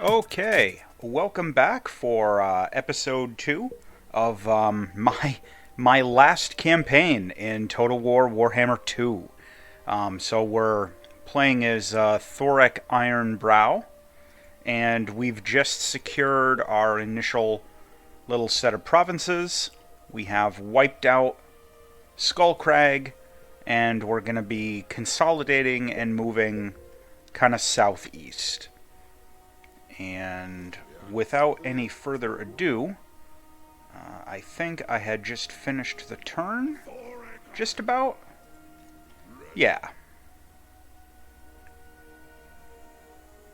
Okay, welcome back for episode 2 of my last campaign in Total War Warhammer 2. So we're playing as Thorek Ironbrow, and we've just secured our initial little set of provinces. We have wiped out Skullcrag, and we're going to be consolidating and moving kind of southeast. And without any further ado, I think I had just finished the turn. Just about? Yeah.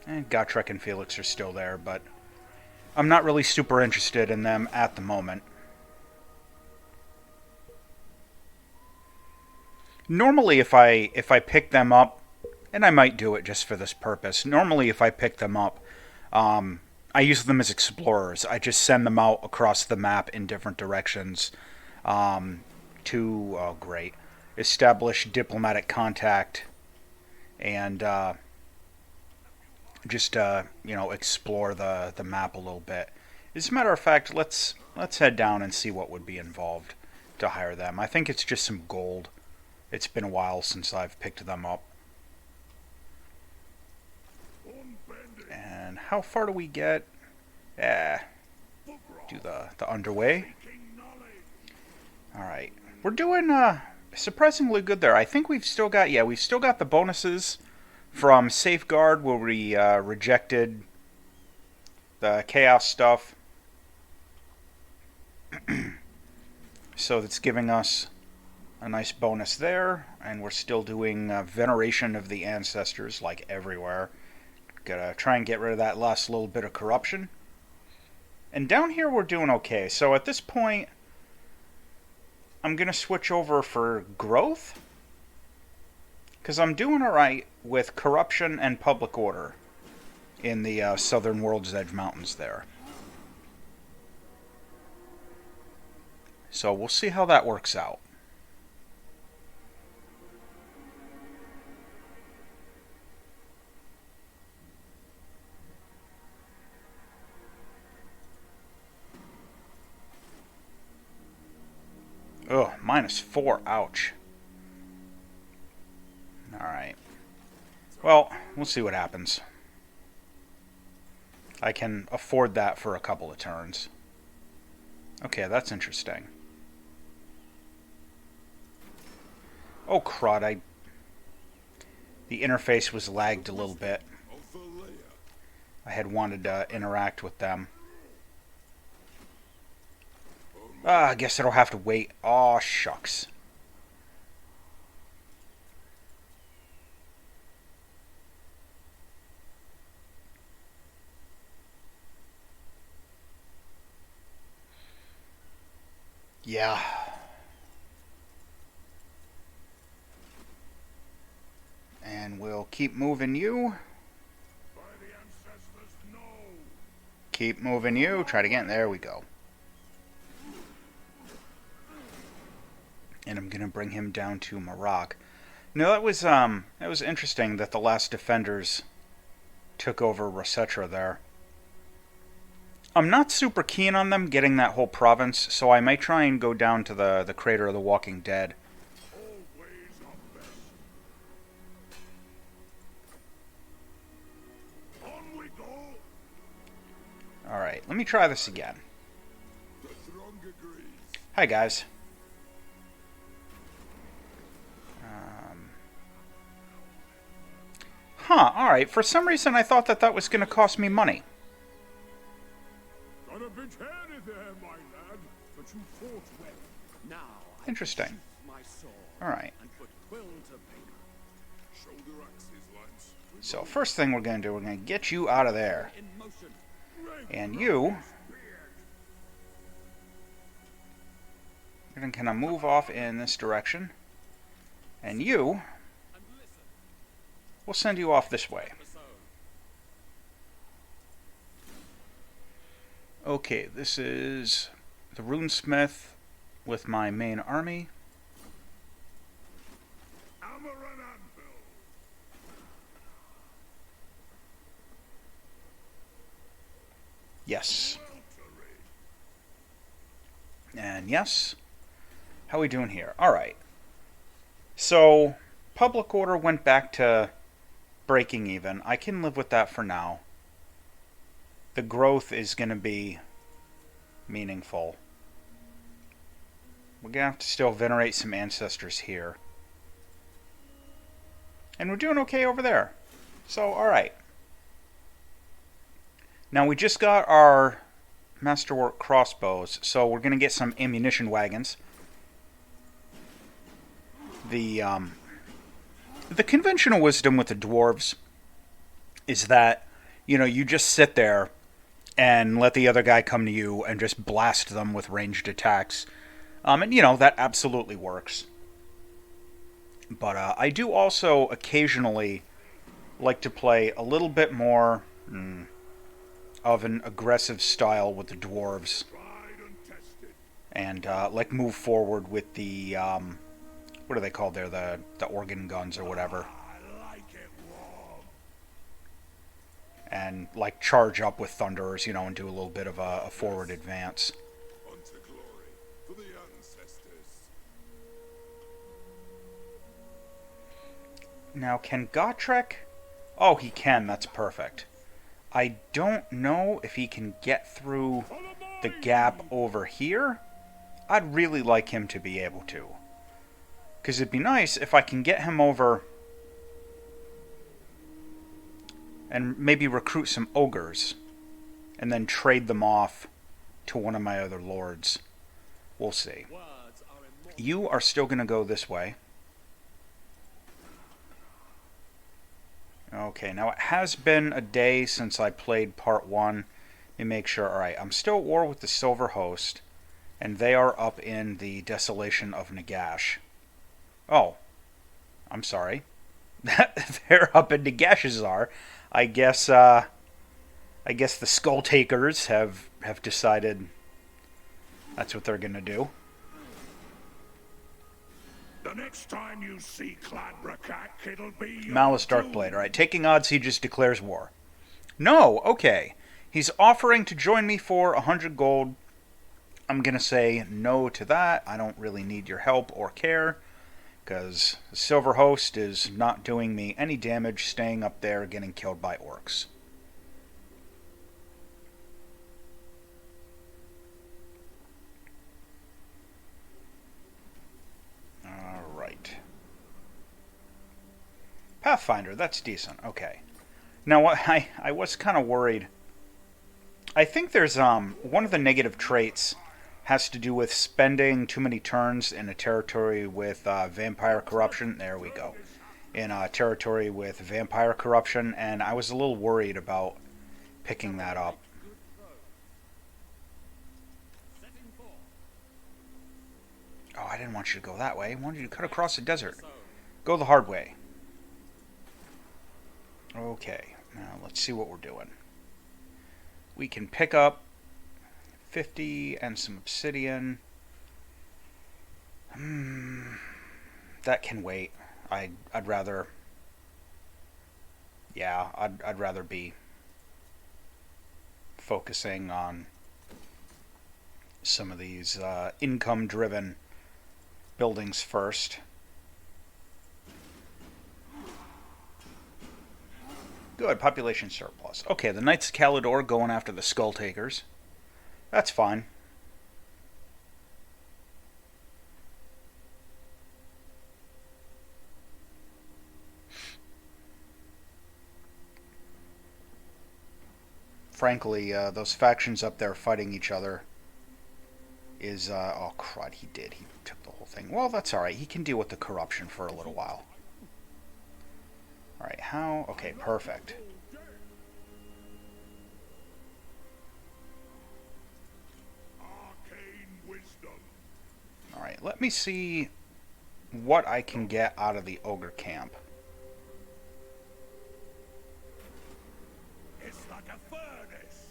And Gotrek and Felix are still there, but I'm not really super interested in them at the moment. Normally if I pick them up, and I might do it just for this purpose, normally if I pick them up, I use them as explorers. I just send them out across the map in different directions to, oh great, establish diplomatic contact and just explore the map a little bit. As a matter of fact, let's head down and see what would be involved to hire them. I think it's just some gold. It's been a while since I've picked them up. And how far do we get? Do the underway. Alright. We're doing surprisingly good there. I think we've still got the bonuses from Safeguard where we rejected the chaos stuff. So that's giving us a nice bonus there. And we're still doing Veneration of the Ancestors like everywhere. Gotta try and get rid of that last little bit of corruption. And down here we're doing okay. So at this point, I'm gonna switch over for growth. Because I'm doing alright with corruption and public order in the southern World's Edge Mountains there. So we'll see how that works out. Ugh, -4, ouch. Alright. Well, we'll see what happens. I can afford that for a couple of turns. Okay, that's interesting. Oh crud, the interface was lagged a little bit. I had wanted to interact with them. I guess it'll have to wait. Aw, shucks. Yeah. And we'll keep moving you. Keep moving you. Try it again. There we go. And I'm gonna bring him down to Maroc. No, that was interesting that the last defenders took over Rosetra there. I'm not super keen on them getting that whole province, so I may try and go down to the Crater of the Walking Dead. Alright, let me try this again. Hi guys. Huh, alright. For some reason I thought that was going to cost me money. Interesting. Alright. So first thing we're going to do, we're going to get you out of there. And you... you're going to kind of move off in this direction. And you... we'll send you off this way. Okay, this is the Runesmith with my main army. Yes. And yes. How are we doing here? Alright. So, public order went back to breaking even. I can live with that for now. The growth is going to be meaningful. We're going to have to still venerate some ancestors here. And we're doing okay over there. So, alright. Now, we just got our masterwork crossbows, so we're going to get some ammunition wagons. The conventional wisdom with the dwarves is that, you know, you just sit there and let the other guy come to you and just blast them with ranged attacks. And, you know, that absolutely works. But I do also occasionally like to play a little bit more of an aggressive style with the dwarves. And, like, move forward with the, what are they called there? The organ guns or whatever. And, like, charge up with thunderers, you know, and do a little bit of a forward advance. Now, can Gotrek? Oh, he can. That's perfect. I don't know if he can get through the gap over here. I'd really like him to be able to. Because it'd be nice if I can get him over and maybe recruit some ogres and then trade them off to one of my other lords. We'll see. You are still going to go this way. Okay, now it has been a day since I played part 1. Let me make sure. Alright, I'm still at war with the Silver Host, and they are up in the Desolation of Nagash. Oh, I'm sorry. They're up in Nagashazar. I guess the Skull Takers have decided that's what they're gonna do. The next time you see Clanbrakak, it'll be Malice Darkblade. Alright, taking odds he just declares war. No, okay. He's offering to join me for 100 gold. I'm gonna say no to that. I don't really need your help or care. Because the Silver Host is not doing me any damage staying up there getting killed by orcs. Alright. Pathfinder, that's decent. Okay. Now, what I was kind of worried. I think there's one of the negative traits has to do with spending too many turns in a territory with vampire corruption. There we go. In a territory with vampire corruption, and I was a little worried about picking that up. Oh, I didn't want you to go that way. I wanted you to cut across the desert. Go the hard way. Okay, now let's see what we're doing. We can pick up 50 and some obsidian. That can wait. I'd rather... Yeah, I'd rather be focusing on some of these income-driven buildings first. Good, population surplus. Okay, the Knights of Caledor going after the Skull Takers. That's fine. Frankly, those factions up there fighting each other is... oh, crud, he did. He took the whole thing. Well, that's alright. He can deal with the corruption for a little while. Alright, how... Okay, perfect. Alright, let me see what I can get out of the ogre camp. It's like a furnace.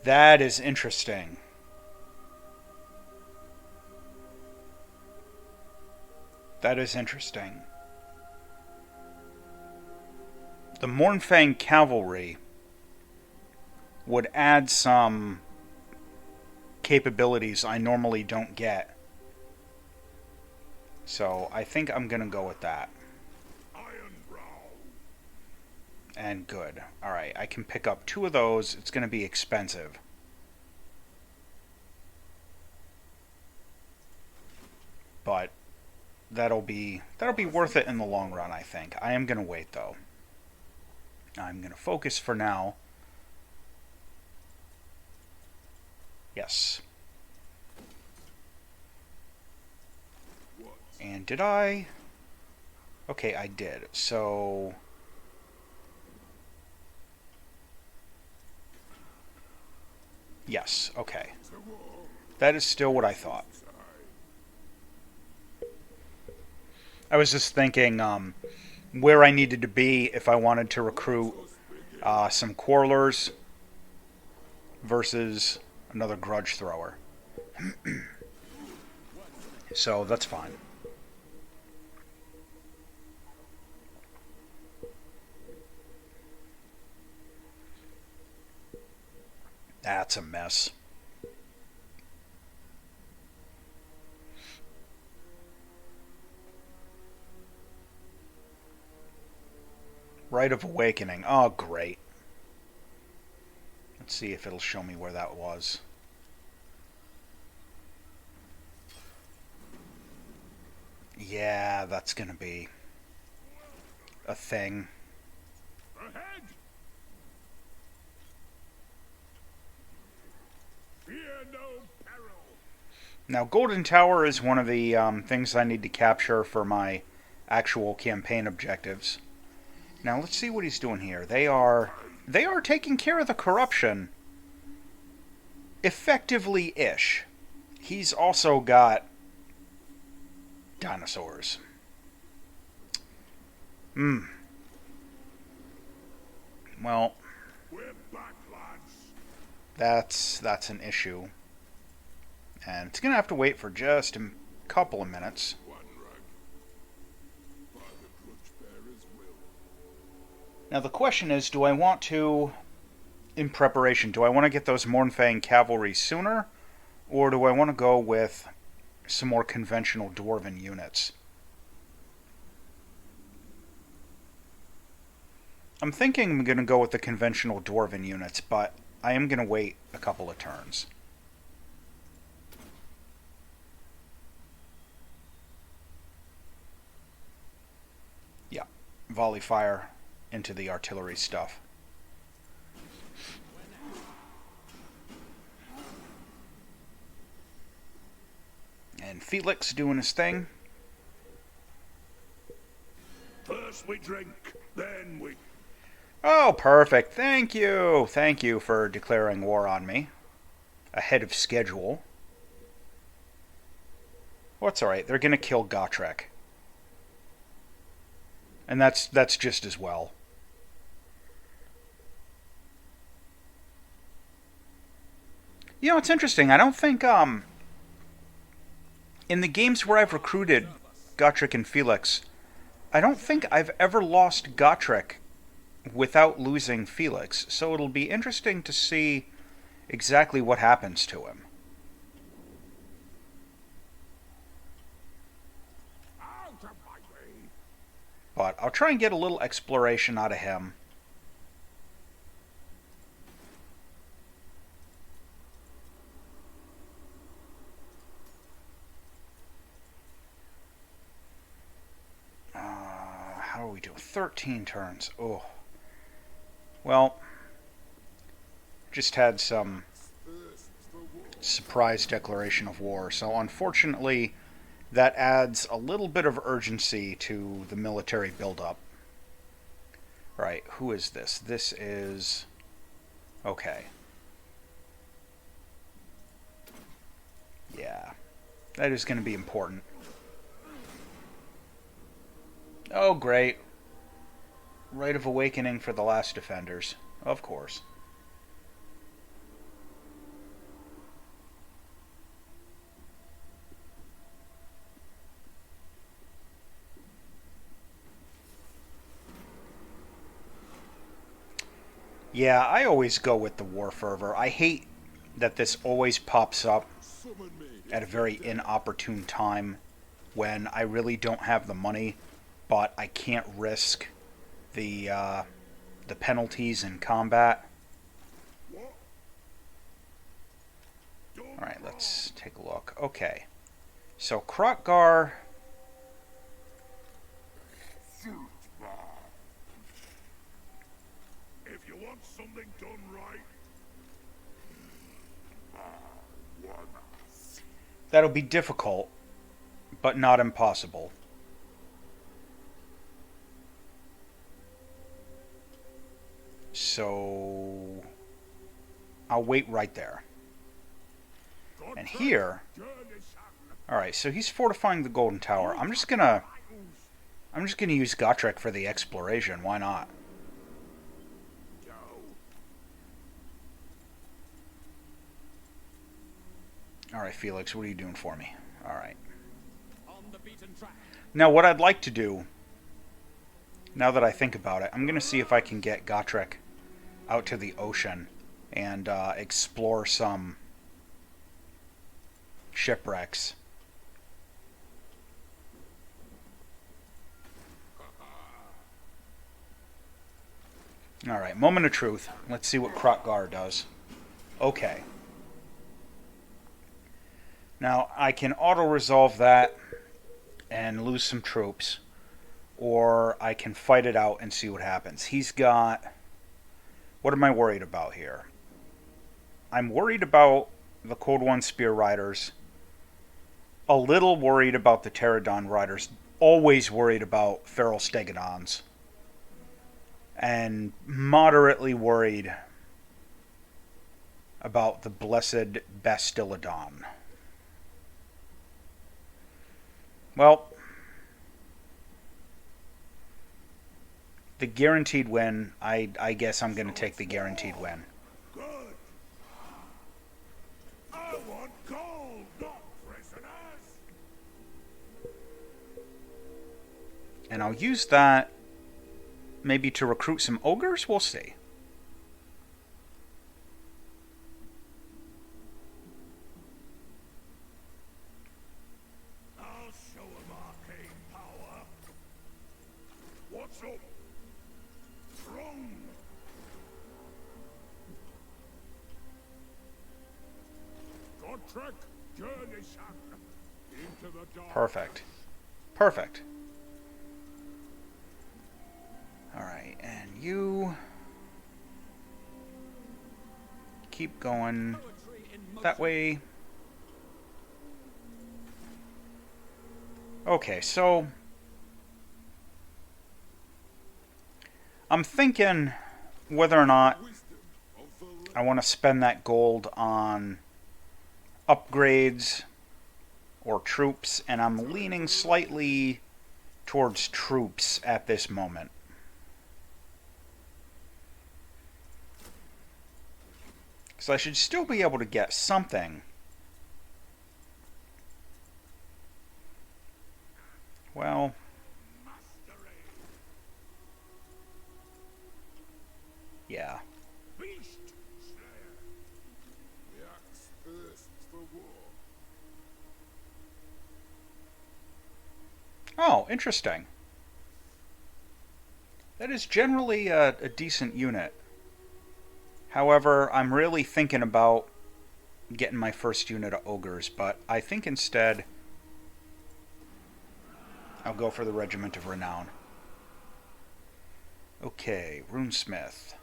That is interesting. That is interesting. The Mornfang Cavalry would add some capabilities I normally don't get. So I think I'm going to go with that. And good. Alright, I can pick up 2 of those. It's going to be expensive. But that'll be worth it in the long run, I think. I am going to wait, though. I'm going to focus for now. Yes. And did I? Okay, I did. So... yes, okay. That is still what I thought. I was just thinking where I needed to be if I wanted to recruit some quarrelers versus another grudge thrower. So that's fine. That's a mess. Rite of Awakening. Oh, great. Let's see if it'll show me where that was. Yeah, that's gonna be a thing. Ahead! Fear no peril. Now, Golden Tower is one of the things I need to capture for my actual campaign objectives. Now, let's see what he's doing here. They are taking care of the corruption. Effectively-ish. He's also got dinosaurs. Well, We're back, lads. that's an issue. And it's going to have to wait for just a couple of minutes. One rug. By the grudge bearer's will. Now the question is, do I want to, in preparation, do I want to get those Mornfang cavalry sooner? Or do I want to go with some more conventional dwarven units? I'm thinking I'm going to go with the conventional dwarven units, but I am going to wait a couple of turns. Yeah, volley fire into the artillery stuff. And Felix doing his thing. First we drink, then we... Oh, perfect. Thank you. Thank you for declaring war on me. Ahead of schedule. Well, it's alright. They're going to kill Gotrek. And that's just as well. You know, it's interesting. I don't think, in the games where I've recruited Gotrek and Felix, I don't think I've ever lost Gotrek without losing Felix, so it'll be interesting to see exactly what happens to him. Out of my way. But I'll try and get a little exploration out of him. How are we doing? 13 turns. Oh. Well, just had some surprise declaration of war, so unfortunately that adds a little bit of urgency to the military buildup. Right, who is this? This is... okay. Yeah, that is going to be important. Oh, great. Rite of Awakening for the last defenders. Of course. Yeah, I always go with the War Fervor. I hate that this always pops up Summon me at a if you're very dead. inopportune time when I really don't have the money, but I can't risk the penalties in combat. What? Done All right, wrong. let's take a look. Okay, so Krotgar. Shoot back. If you want something done right, one. That'll be difficult, but not impossible. So I'll wait right there. And here, all right. So he's fortifying the Golden Tower. I'm just gonna use Gotrek for the exploration. Why not? All right, Felix, what are you doing for me? All right. Now, what I'd like to do, now that I think about it, I'm gonna see if I can get Gotrek out to the ocean and explore some shipwrecks. All right, moment of truth. Let's see what Krotgar does. Okay. Now, I can auto-resolve that and lose some troops, or I can fight it out and see what happens. He's got... What am I worried about here? I'm worried about the Cold One Spear Riders, a little worried about the Pterodon Riders, always worried about Feral Stegodons, and moderately worried about the Blessed Bastillodon. Well, the guaranteed win, I guess I'm going to take the guaranteed win. Good. I want gold, not prisoners. And I'll use that maybe to recruit some ogres? We'll see. I'll show him arcane power. What's up? Throne. Gotrek, journey into the dark. Perfect. Perfect. Alright, and you keep going that way. Okay, so I'm thinking whether or not I want to spend that gold on upgrades or troops, and I'm leaning slightly towards troops at this moment. So I should still be able to get something. Well, yeah. Beast Slayer. The axe thirsts for war. Oh, interesting. That is generally a decent unit. However, I'm really thinking about getting my first unit of ogres, but I think instead I'll go for the Regiment of Renown. Okay, Runesmith.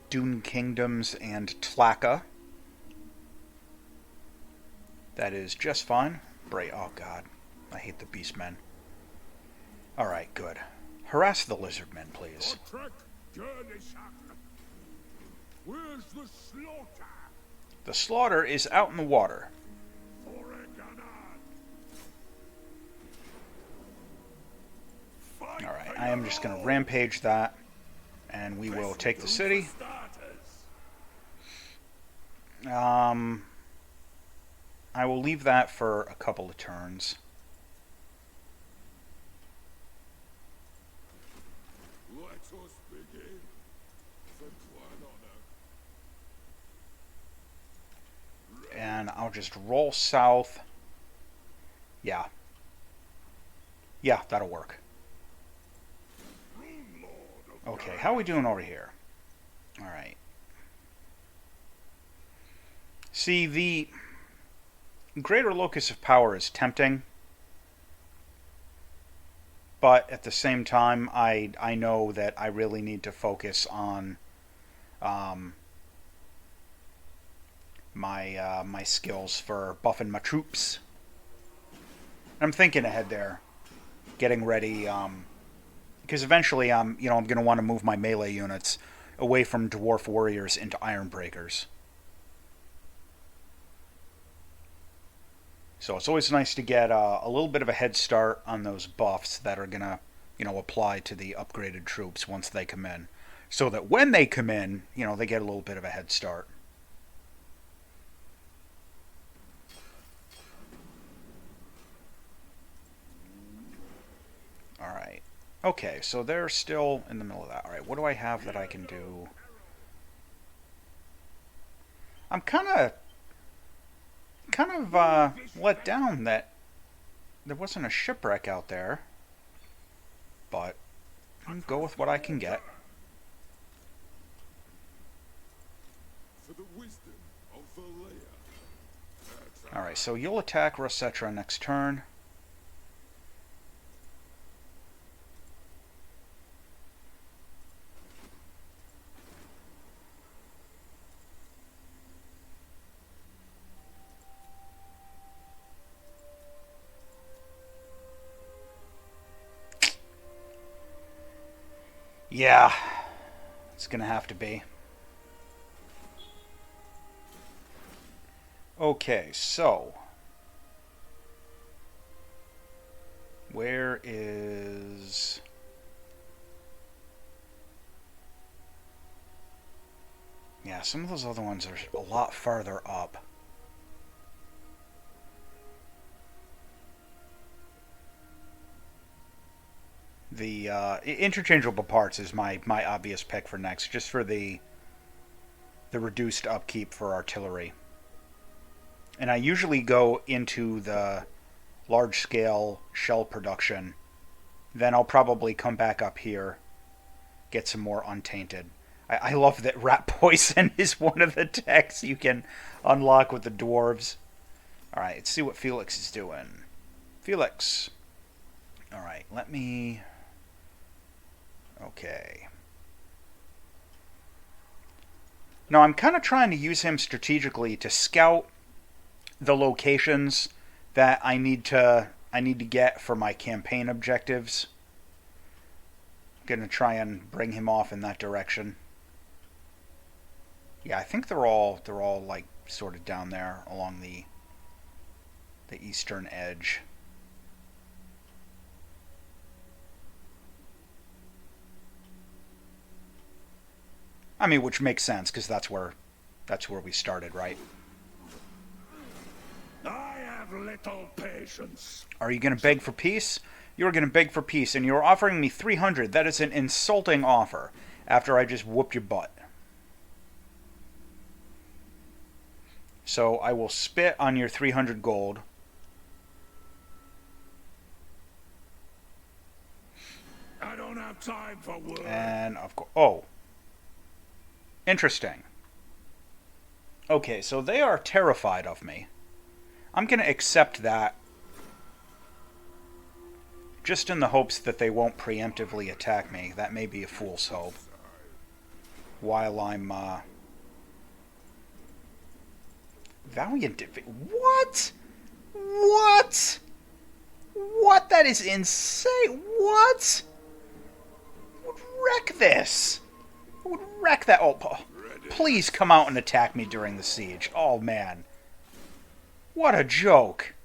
Dune Kingdoms and Tlaka. That is just fine. Oh god, I hate the Beastmen. Alright, good. Harass the Lizardmen, please. Gotrek, journey Where's the slaughter? The slaughter is out in the water. I am just going to rampage that, and we will take the city. I will leave that for a couple of turns. Let us begin. The clan honor. And I'll just roll south. Yeah. Yeah, that'll work. Okay, how are we doing over here? Alright. See, the Greater Locus of Power is tempting. But at the same time, I know that I really need to focus on my skills for buffing my troops. I'm thinking ahead there, getting ready, because eventually I'm going to want to move my melee units away from dwarf warriors into iron breakers. So it's always nice to get a little bit of a head start on those buffs that are going to, apply to the upgraded troops once they come in. So that when they come in, they get a little bit of a head start. Alright. Okay, so they're still in the middle of that. Alright, what do I have that I can do? I'm kind of let down that there wasn't a shipwreck out there, but I'll go with what I can get. For the wisdom of the layer. Alright, so you'll attack Rosetra next turn. Yeah, it's gonna have to be. Okay, so where is... Yeah, some of those other ones are a lot farther up. The interchangeable parts is my obvious pick for next, just for the reduced upkeep for artillery. And I usually go into the large-scale shell production. Then I'll probably come back up here, get some more untainted. I love that rat poison is one of the techs you can unlock with the dwarves. Alright, let's see what Felix is doing. Felix. Alright, let me... Okay. Now, I'm kind of trying to use him strategically to scout the locations that I need to get for my campaign objectives. I'm gonna try and bring him off in that direction. Yeah, I think they're all like sort of down there along the eastern edge. I mean, which makes sense because that's where we started, right? I have little patience. Are you going to beg for peace? You're going to beg for peace, and you're offering me 300. That is an insulting offer after I just whooped your butt. So I will spit on your 300 gold. I don't have time for words. And of course, oh, interesting. Okay, so they are terrified of me. I'm going to accept that just in the hopes that they won't preemptively attack me. That may be a fool's hope. While I'm, Valiant... What? What? What? That is insane. What? Would wreck this. Would wreck that. Oh, please come out and attack me during the siege. Oh, man. What a joke.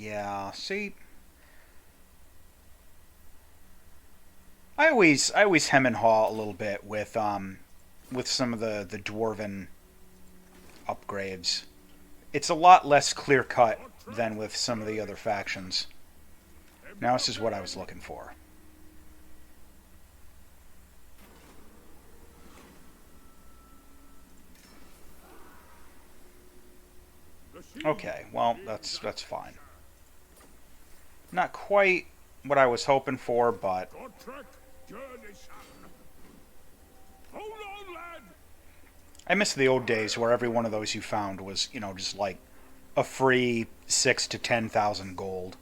Yeah, see, I always hem and haw a little bit with some of the dwarven upgrades. It's a lot less clear cut than with some of the other factions. Now this is what I was looking for. Okay, well, that's fine. Not quite what I was hoping for, but hold on, lad. I miss the old days where every one of those you found was, just like a free 6 to 10,000 gold.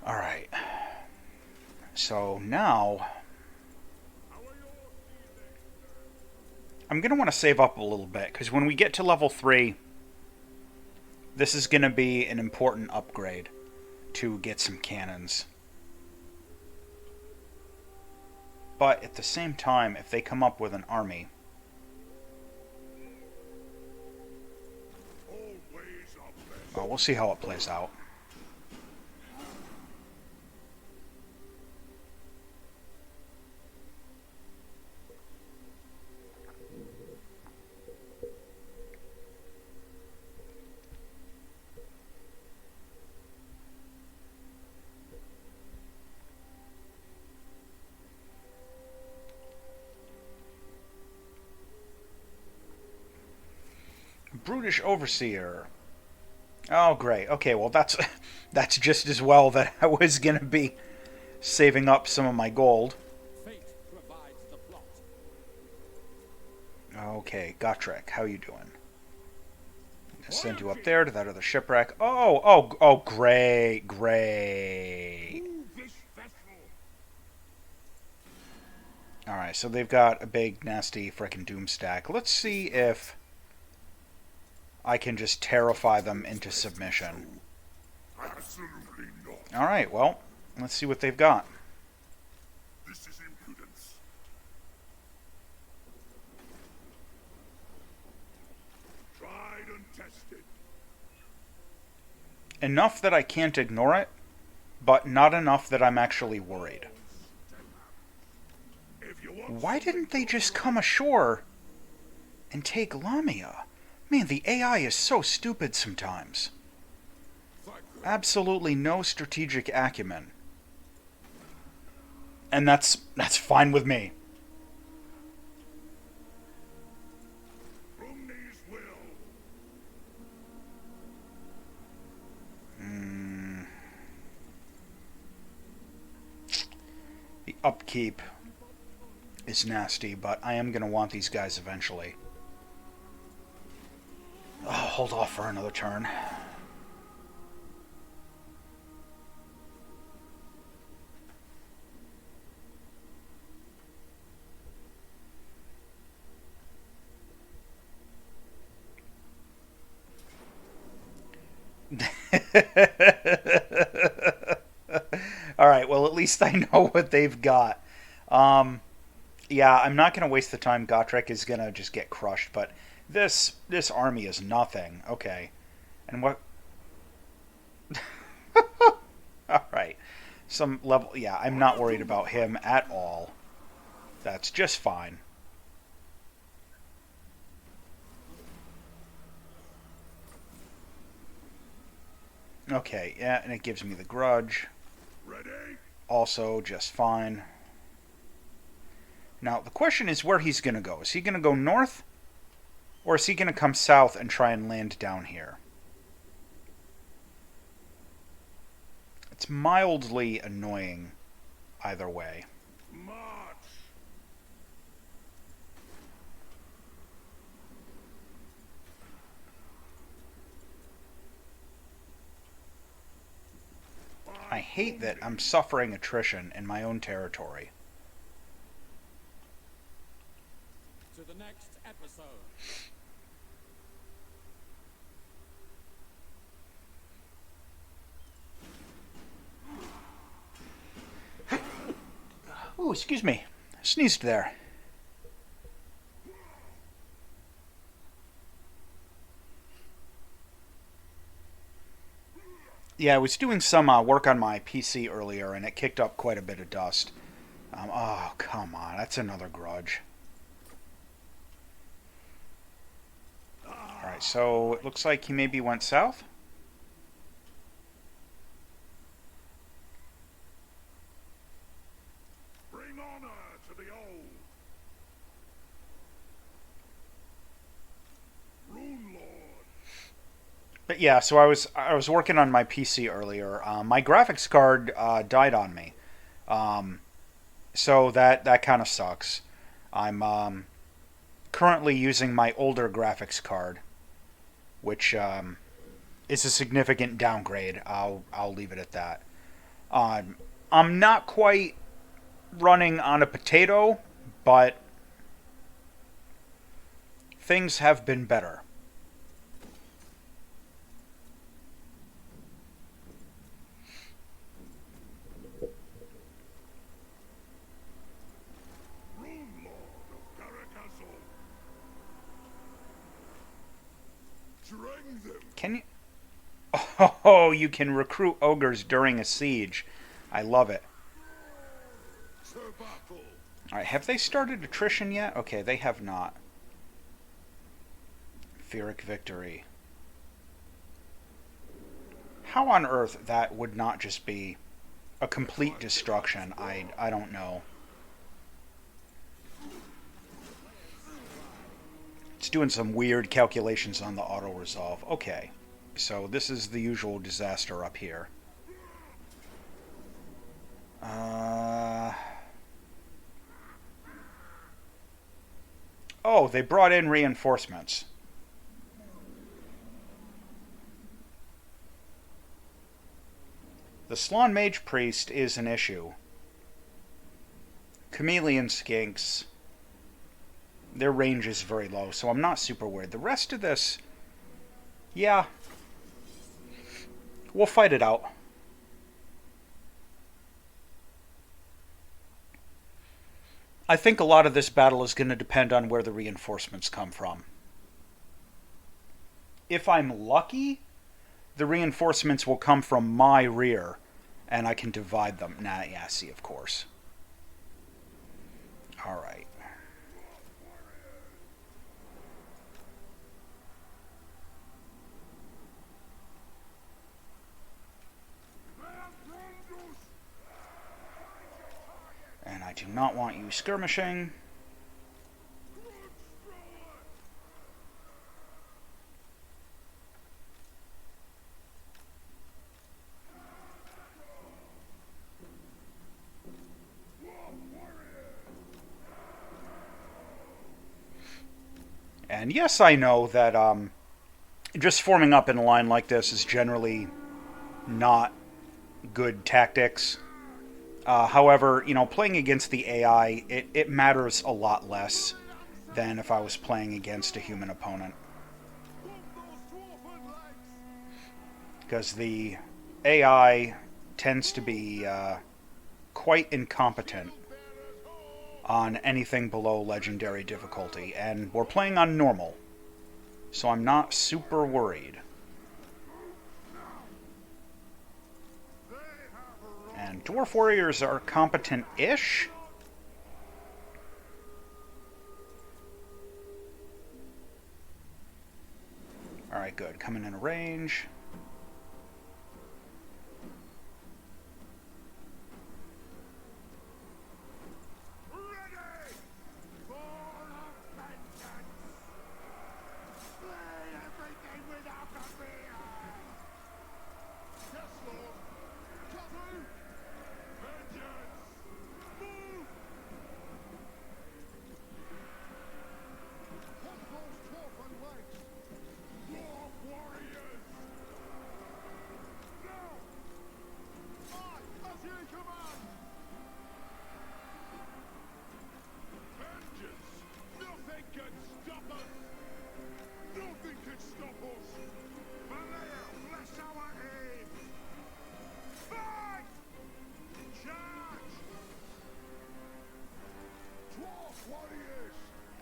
All right. So now I'm going to want to save up a little bit because when we get to level 3, this is going to be an important upgrade to get some cannons. But at the same time, if they come up with an army, well, we'll see how it plays out. Brutish Overseer. Oh, great. Okay, well, that's just as well that I was going to be saving up some of my gold. Fate provides the plot. Okay, Gotrek, how you doing? I'm going to send you up there to that other shipwreck. Oh, great. Alright, so they've got a big, nasty frickin' doom stack. Let's see if I can just terrify them into submission. Absolutely not. Alright, well, let's see what they've got. This is impudence. Tried and tested. Enough that I can't ignore it, but not enough that I'm actually worried. Why didn't they just come ashore and take Lamia? Man, the AI is so stupid sometimes. Absolutely no strategic acumen. And that's fine with me. The upkeep is nasty, but I am going to want these guys eventually. Oh, hold off for another turn. Alright, well, at least I know what they've got. Yeah, I'm not going to waste the time. Gotrek is going to just get crushed, but this army is nothing. Okay. And what... Alright. Some level... Yeah, I'm not worried about him at all. That's just fine. Okay, yeah, and it gives me the grudge. Ready? Also just fine. Now, the question is where he's going to go. Is he going to go north? Or is he going to come south and try and land down here? It's mildly annoying either way. March. I hate that I'm suffering attrition in my own territory. To the next episode. Ooh, excuse me. Sneezed there. Yeah, I was doing some work on my PC earlier, and it kicked up quite a bit of dust. Oh, come on. That's another grudge. Alright, so it looks like he maybe went south. Bring honor to the old. Rune Lord. But yeah, so I was working on my PC earlier. My graphics card died on me, so that kind of sucks. I'm currently using my older graphics card, which is a significant downgrade. I'll leave it at that. I'm not quite running on a potato, but things have been better. Rune Lord of Caracastle. Drain them. Can you? Oh, you can recruit ogres during a siege. I love it. To battle. All right, have they started attrition yet? Okay, they have not. Pyrrhic victory. How on earth that would not just be a complete destruction? I don't know. It's doing some weird calculations on the auto resolve. Okay, so this is the usual disaster up here. Oh, they brought in reinforcements. The Slaane's Mage Priest is an issue. Chameleon Skinks, their range is very low, so I'm not super worried. The rest of this, yeah, we'll fight it out. I think a lot of this battle is going to depend on where the reinforcements come from. If I'm lucky, the reinforcements will come from my rear, and I can divide them. Nah, yeah, see, of course. Alright. And I do not want you skirmishing. And yes, I know that just forming up in a line like this is generally not good tactics. However, you know, playing against the AI, it matters a lot less than if I was playing against a human opponent. Because the AI tends to be quite incompetent on anything below legendary difficulty, and we're playing on normal, so I'm not super worried. And Dwarf Warriors are competent-ish. Alright, good. Coming in range.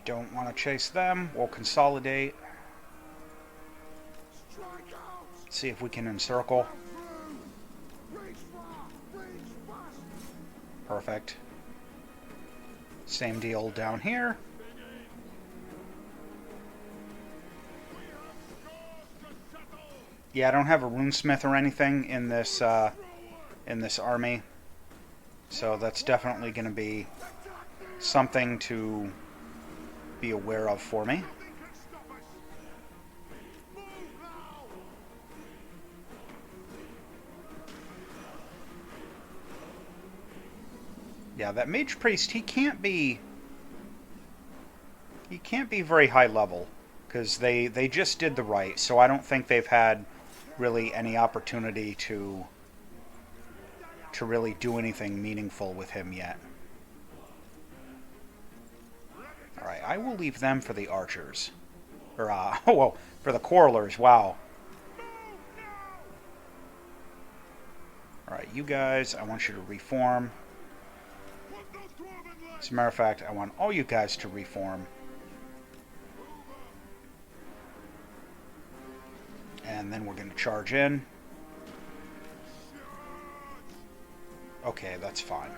Don't want to chase them. We'll consolidate. See if we can encircle. Perfect. Same deal down here. Yeah, I don't have a runesmith or anything in this army, so that's definitely going to be something to be aware of for me. Yeah, that mage priest, he can't be very high level because they just did the right, so I don't think they've had really any opportunity to really do anything meaningful with him yet. Alright, I will leave them for the archers. Or, oh, well, for the quarrelers, wow. Alright, you guys, I want you to reform. As a matter of fact, I want all you guys to reform. And then we're going to charge in. Okay, that's fine.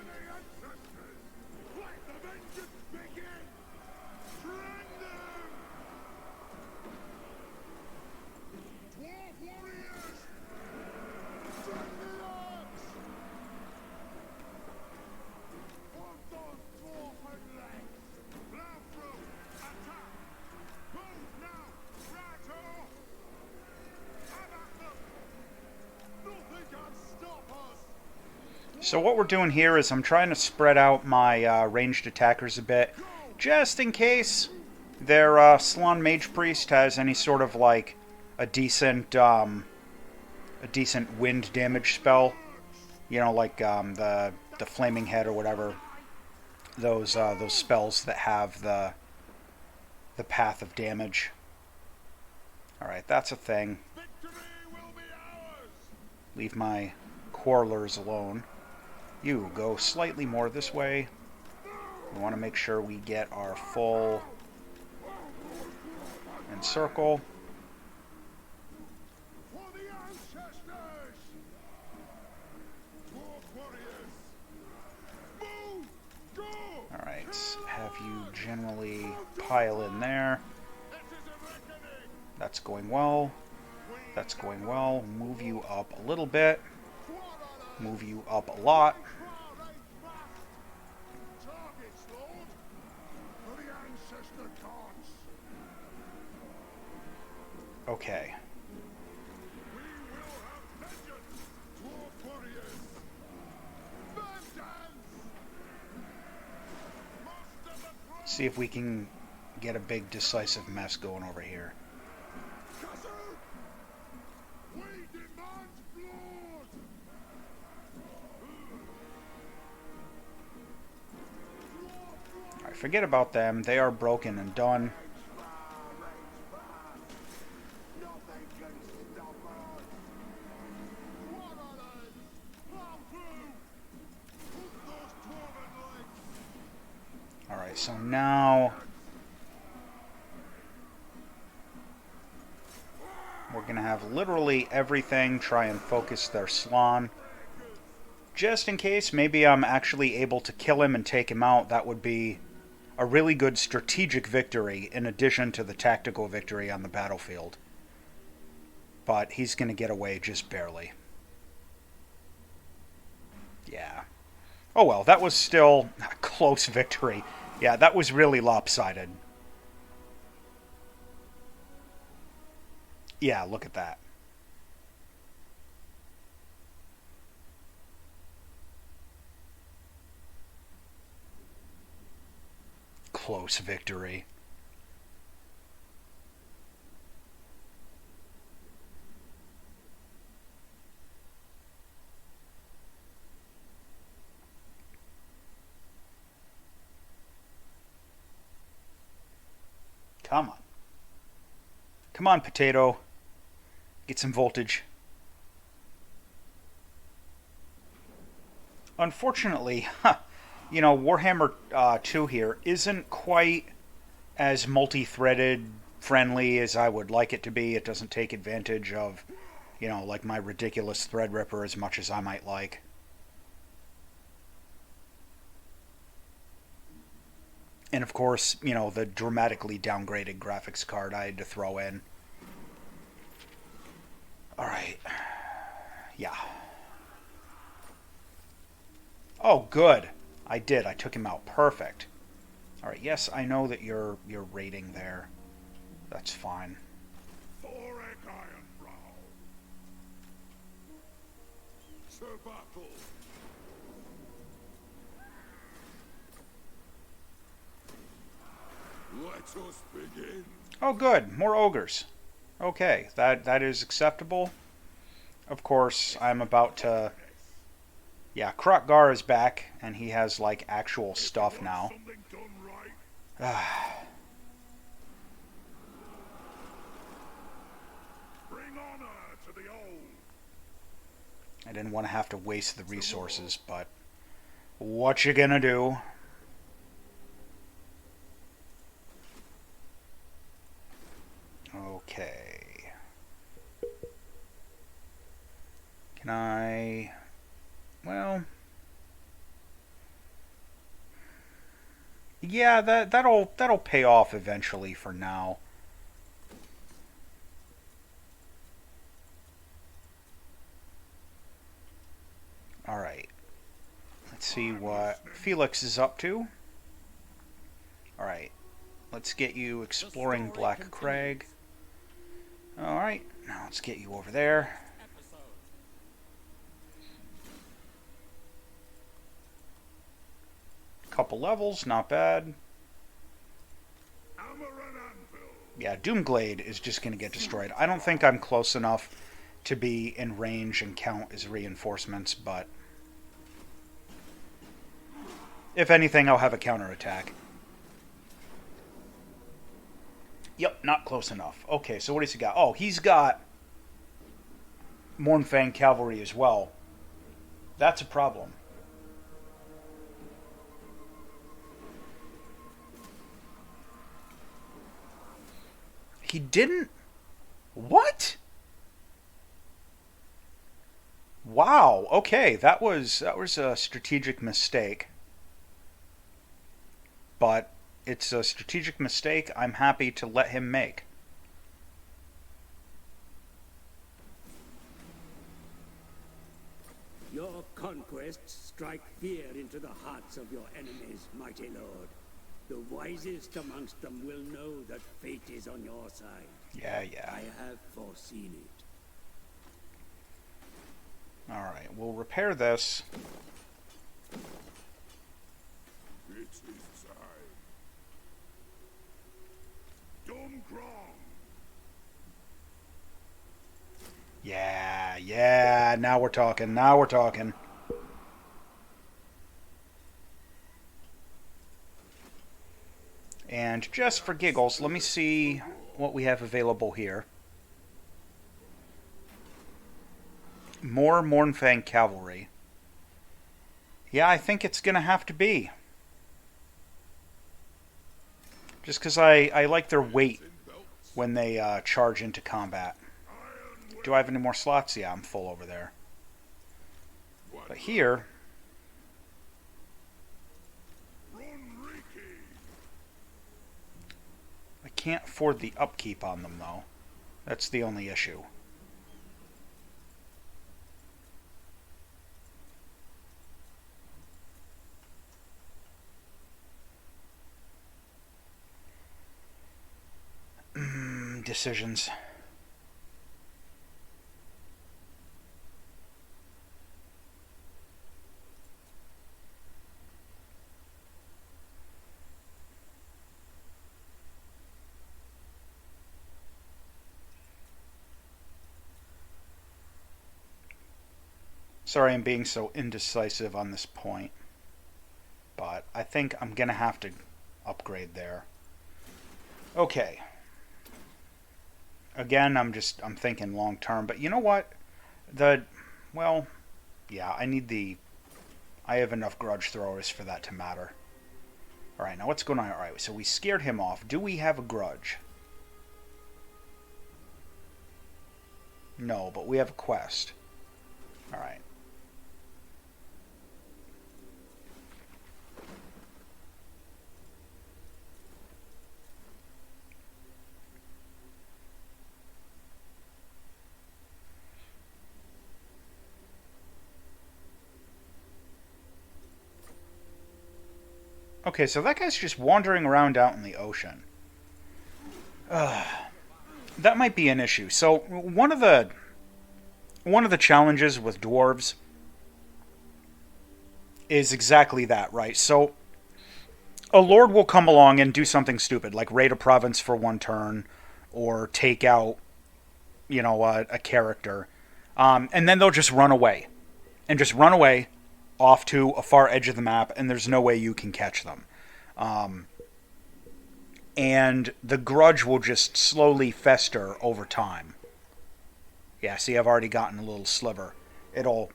So what we're doing here is I'm trying to spread out my ranged attackers a bit, just in case their Salon Mage Priest has any sort of like a decent wind damage spell, you know, like the Flaming Head or whatever. Those spells that have the path of damage. All right, that's a thing. Leave my quarrelers alone. You go slightly more this way. We want to make sure we get our full encircle. Alright, have you generally pile in there. That's going well. That's going well. Move you up a little bit. Move you up a lot. Okay. See if we can get a big decisive mess going over here. Alright, forget about them. They are broken and done. Alright, so now we're going to have literally everything try and focus their Slann. Just in case, maybe I'm actually able to kill him and take him out. That would be a really good strategic victory in addition to the tactical victory on the battlefield. But he's going to get away just barely. Yeah. Oh well, that was still a close victory. Yeah, that was really lopsided. Yeah, look at that. Close victory. Come on. Come on, potato. Get some voltage. Unfortunately, you know, Warhammer 2 here isn't quite as multi-threaded friendly as I would like it to be. It doesn't take advantage of, you know, like my ridiculous Threadripper as much as I might like. And of course, you know, the dramatically downgraded graphics card I had to throw in. Alright. Yeah. Oh, good. I did. I took him out. Perfect. Alright, yes, I know that you're raiding there. That's fine. Thorek Ironbrow. Sir Battle. Let us begin. Oh, good. More ogres. Okay, that is acceptable. Of course, I'm about to... Yeah, Krotgar is back, and he has, like, actual stuff now. Something done right. Bring honor to the old. I didn't want to have to waste the resources, but... What you gonna do? Okay. Can I... Well... Yeah, that'll pay off eventually for now. Alright. Let's see what Felix is up to. Alright. Let's get you exploring Black Crag. Alright. Now let's get you over there. Episode. Couple levels, not bad. Hammer and anvil. Yeah, Doomglade is just going to get destroyed. I don't think I'm close enough to be in range and count as reinforcements, but... If anything, I'll have a counterattack. Yep, not close enough. Okay, so what does he got? Oh, he's got Mournfang Cavalry as well. That's a problem. He didn't... What? Wow, okay, that was a strategic mistake. But it's a strategic mistake I'm happy to let him make. Your conquests strike fear into the hearts of your enemies, mighty lord. The wisest amongst them will know that fate is on your side. Yeah. I have foreseen it. Alright, we'll repair this. It is time. Domgrong. Yeah, now we're talking, And just for giggles, let me see what we have available here. More Mournfang Cavalry. Yeah, I think it's going to have to be. Just because I like their weight when they charge into combat. Do I have any more slots? Yeah, I'm full over there. But here... I can't afford the upkeep on them, though. That's the only issue. Decisions. Sorry I'm being so indecisive on this point, but I think I'm gonna have to upgrade there. Okay. Again, I'm thinking long term, but you know what? Well, yeah, I have enough grudge throwers for that to matter. Alright, now what's going on? Alright, so we scared him off. Do we have a grudge? No, but we have a quest. Alright. Okay, so that guy's just wandering around out in the ocean. That might be an issue. So one of the challenges with dwarves is exactly that, right? So a lord will come along and do something stupid, like raid a province for one turn, or take out, a character, and then they'll just run away, off to a far edge of the map, and there's no way you can catch them. And the grudge will just slowly fester over time. Yeah, see, I've already gotten a little sliver. It'll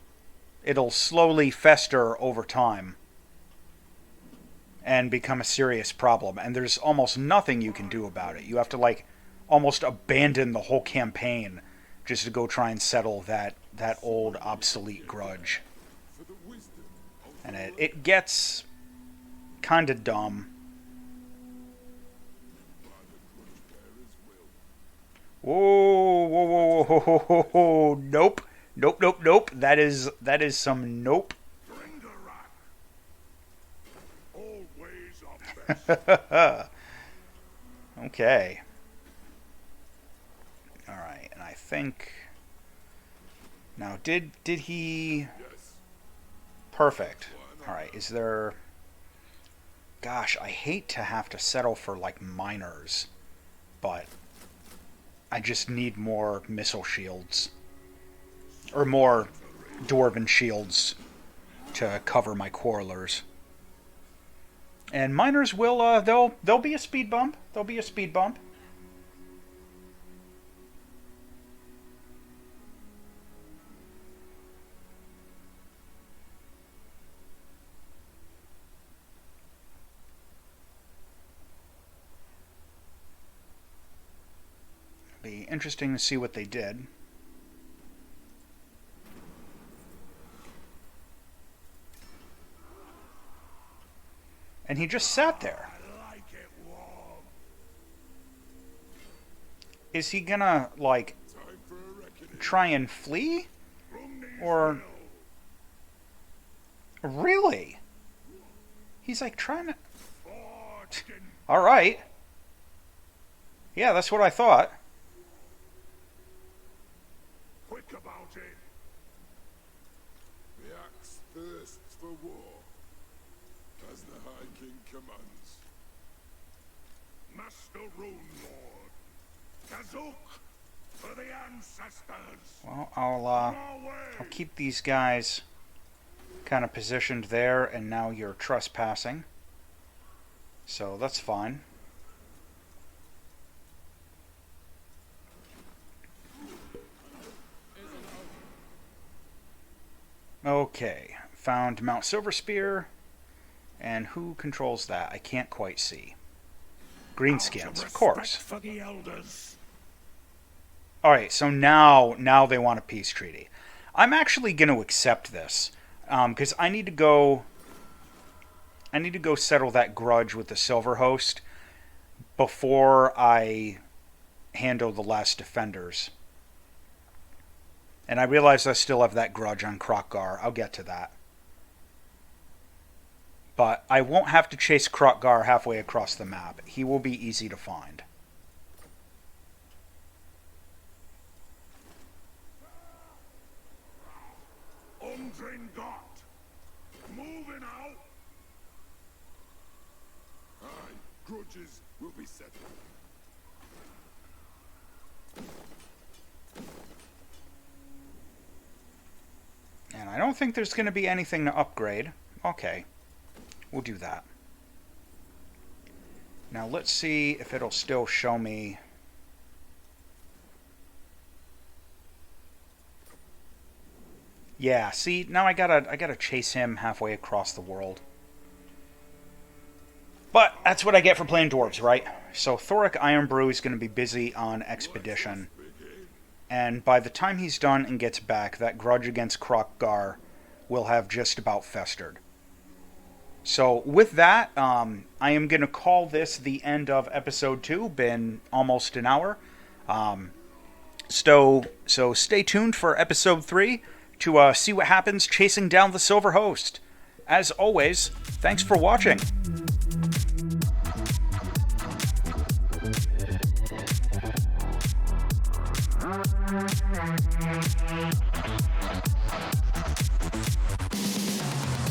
slowly fester over time and become a serious problem. And there's almost nothing you can do about it. You have to, almost abandon the whole campaign just to go try and settle that old, obsolete grudge. And it gets kind of dumb. Whoa, whoa, whoa, whoa, whoa, whoa, whoa. Nope. Nope, nope, nope. That is some nope. Okay. Alright, and I think... Now, did he... Perfect. Alright, is there... Gosh, I hate to have to settle for, miners. But... I just need more missile shields. Or more dwarven shields to cover my quarrelers. And miners will, they'll be a speed bump. There'll be a speed bump. Be interesting to see what they did. And he just sat there. Is he gonna, try and flee? Or... Really? He's, trying to... Alright. Yeah, that's what I thought. Quick about it. The axe thirsts for war, as the High King commands. Master Rune Lord. Kazuk for the ancestors. Well, I'll keep these guys kind of positioned there, and now you're trespassing. So that's fine. Okay, found Mount Silverspear, and who controls that? I can't quite see. Greenskins, of course. For the elders. Alright, so now they want a peace treaty. I'm actually going to accept this, because I need to go settle that grudge with the Silver Host before I handle the last defenders. And I realize I still have that grudge on Krokgar. I'll get to that. But I won't have to chase Krokgar halfway across the map. He will be easy to find. Undrin Got. Moving out. Aye, grudges will be settled. And I don't think there's going to be anything to upgrade. Okay, we'll do that. Now let's see if it'll still show me. Yeah, see, now I gotta chase him halfway across the world. But that's what I get for playing dwarves, right? So Thoric Ironbrew is going to be busy on Expedition. And by the time he's done and gets back, that grudge against Krokgar will have just about festered. So with that, I am going to call this the end of episode 2. Been almost an hour. So stay tuned for episode 3 to see what happens chasing down the Silver Host. As always, thanks for watching.